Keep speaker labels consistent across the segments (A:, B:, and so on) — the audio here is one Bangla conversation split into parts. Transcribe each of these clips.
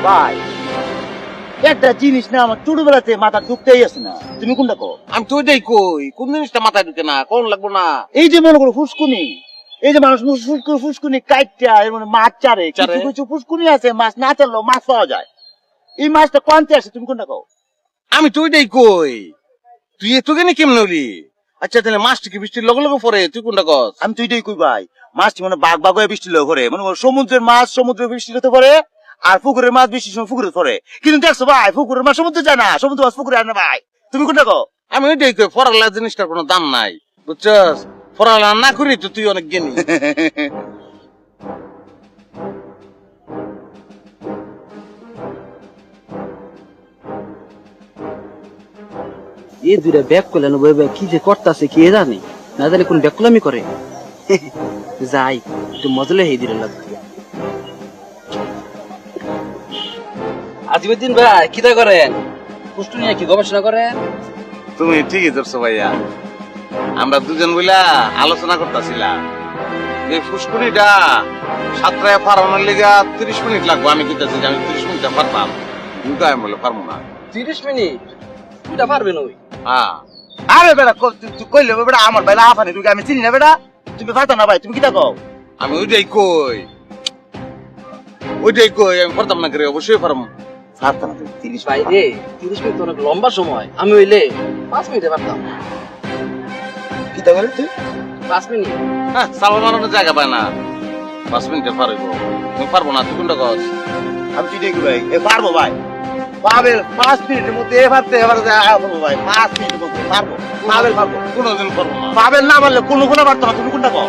A: ভাই একটা জিনিস না আমার ছোটবেলাতে মাথা ঢুকতেই আছে না, তুমি কোনটা কো?
B: আমি তো ওইটাই কই, কোন জিনিসটা মাথায় ঢুকে না, কোন লাগবো না।
A: এই যে মনে করো ফুসকুনি, এই যে মানুষ ফুসকুনি কাইটা এর মানে মাছ চারে, কিছু কিছু ফুসকুনি আছে মাছ না চারলেও মাছ পাওয়া যায়। এই মাছটা কোয়ান্তে আছে, তুমি কোনটা কো?
B: আমি তো ওইটাই কই, তুই এত কেন কেমন হলি? আচ্ছা তাহলে মাছটা কি বৃষ্টির লগে লগে পরে, তুই কোনটা কস?
A: আমি তো এটাই কই ভাই, মাছটি মানে বাঘ বাঘ হয়ে বৃষ্টি লগে পরে, মানে সমুদ্রের মাছ সমুদ্রে বৃষ্টি হতে পারে, আর পুকুরের মাছ বৃষ্টির সময় পুকুরে পরে। কিন্তু দেখছো ভাই, পুকুরের মাছ সমুদ্রে যায় না, সমুদ্র মাছ পুকুরে আনে ভাই। তুমি কোনটা কো?
B: আমি ওইটাই কই, ফরালা জিনিসটার কোনো দাম নাই, বুঝছস? ফরালা না করি তো তুই অনেক জ্ঞানী।
C: এই দুইটা ব্যাগ করলেন কি যে করতেছে কে জানে, না জানি কোন ব্যাকুলামি করে। যাই একটু মজলে হেই দিলে লাগবে। আজিমুদ্দিন ভাই কিটা করেন? পুষ্টু নিয়ে কি গবেষণা করেন?
B: তুমি ঠিকই ধরছো ভাইয়া, আমরা দুজন বইলা আলোচনা করতেছিলাম এই ফুসকুনিটা সাতটায় ফারানোর লেগে 30 মিনিট লাগবো। আমি কইতাছি যে আমি 30 মিনিটে পারতাম, কিন্তু আমি বলে পারবো না।
C: 30 মিনিট এটা পারবেন? ওই
B: হ্যাঁ
A: আরে বেটা তুই কইলে বেটা আমার ভাই লাফানি, তুই আমি চিনি না বেটা, তুমি পারতা না ভাই, তুমি কিটা কও?
B: আমি ওইটাই কই আমি পারতাম না করে, অবশ্যই পারবো।
A: পারতা না তুমি 30
C: ভাই রে, 30 মিনিট তো অনেক লম্বা সময়। আমি হইলে 5 মিনিটে পারতাম।
A: কিটা বলে তুই?
C: 5 মিনিট?
B: হ্যাঁ, সালাম মারানোর জায়গা পায় না, 5 মিনিটে পারবো। তুমি পারবো না, তুই কোনটা কস?
A: আমি তুই দেখি ভাই এ পারবো ভাই, পাবে 5 মিনিটের মধ্যে পারতে এবার পারবো ভাই, 5 মিনিটের মধ্যে পারবো, পারবো
B: কোনোদিন পারবো না।
A: পাবেন না পারলে কোনো পারতো না, তুমি কোনটা কও?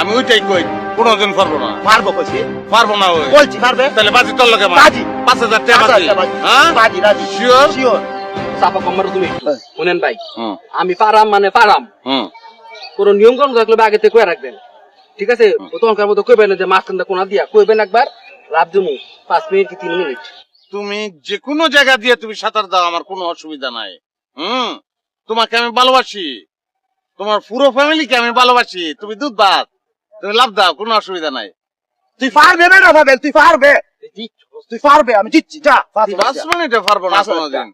B: আমি ওইটাই কই, কোনোদিন পারবো না।
A: পারবো কইছি,
B: পারবো না ওই
A: বলছি পারবে।
B: তাহলে বাজি তোর লগে
A: বাজি।
B: 5000 টাকা বাজি। হ্যাঁ
A: বাজি রাজি,
B: শিওর
A: শিওর।
C: চাপা কমারো তুমি। শুনেন ভাই,
B: হুম
C: আমি পারাম মানে পারাম,
B: হুম
C: কোন নিয়ম কানুন থাকলে আগে থেকে কয়ে রাখবেন, ঠিক আছে? তখনকার মতো কইবেন না যে মাঝখানটা কোনা দিয়া কইবেন একবার লাভ দেবো 5 মিনিট কি 3 মিনিট।
B: তুমি যে কোনো জায়গা দিয়ে তুমি সাঁতার দাও, আমার কোনো অসুবিধা নাই। তোমাকে আমি ভালোবাসি, তোমার পুরো ফ্যামিলিকে আমি ভালোবাসি। তুমি দুধ ভাত, তুমি লাভ দাও, কোনো অসুবিধা নাই।
A: তুই পারবে বেটা পাবেল, তুই পারবে, তুই পারবে, আমি জিতছি যা।
B: 5 মিনিটে পারবো না কোনোদিন।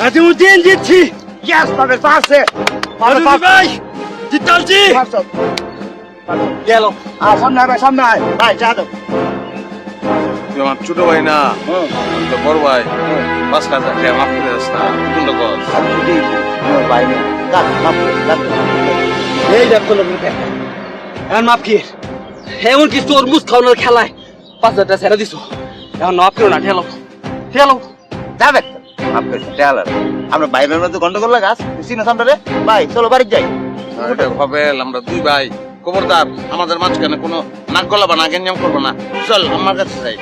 A: নাজিমুদ্দিন জিতছি, ইয়েস পাবেল পারছে, পাবেল ভাই জিতছি।
B: গেল
A: আর সামনে আয় ভাই, সামনে আয় ভাই, যা দাও।
B: তুই আমার ছোট ভাই না, আমি তো বড় ভাই। 5000 টাকা মাফ করে দিস না, তুই কোনটা কস?
A: আমি তো দিয়েছি, আমার ভাই না, যা মাফ করে, যা দাও।
C: এই দেখো লোক এখন মাপ কি এমন কি তরমুজ খাওয়ানোর খেলায় 5000 টাকা ছেড়ে দিছো, এখন মাপ করো না, ঠেলো ঠেলো।
A: যাবে মাফ করে টেলার, আমরা ভাই বোনের মধ্যে গন্ডগোল লাগাস, চিনো সামনে রে ভাই, চলো বাড়ি যাই।
B: ভাবেল আমরা দুই ভাই, খবরদার আমাদের মাঝখানে কোনো নাক গলা বা নাক গেঞ্জাম করবো না। চল আমার কাছে যাই।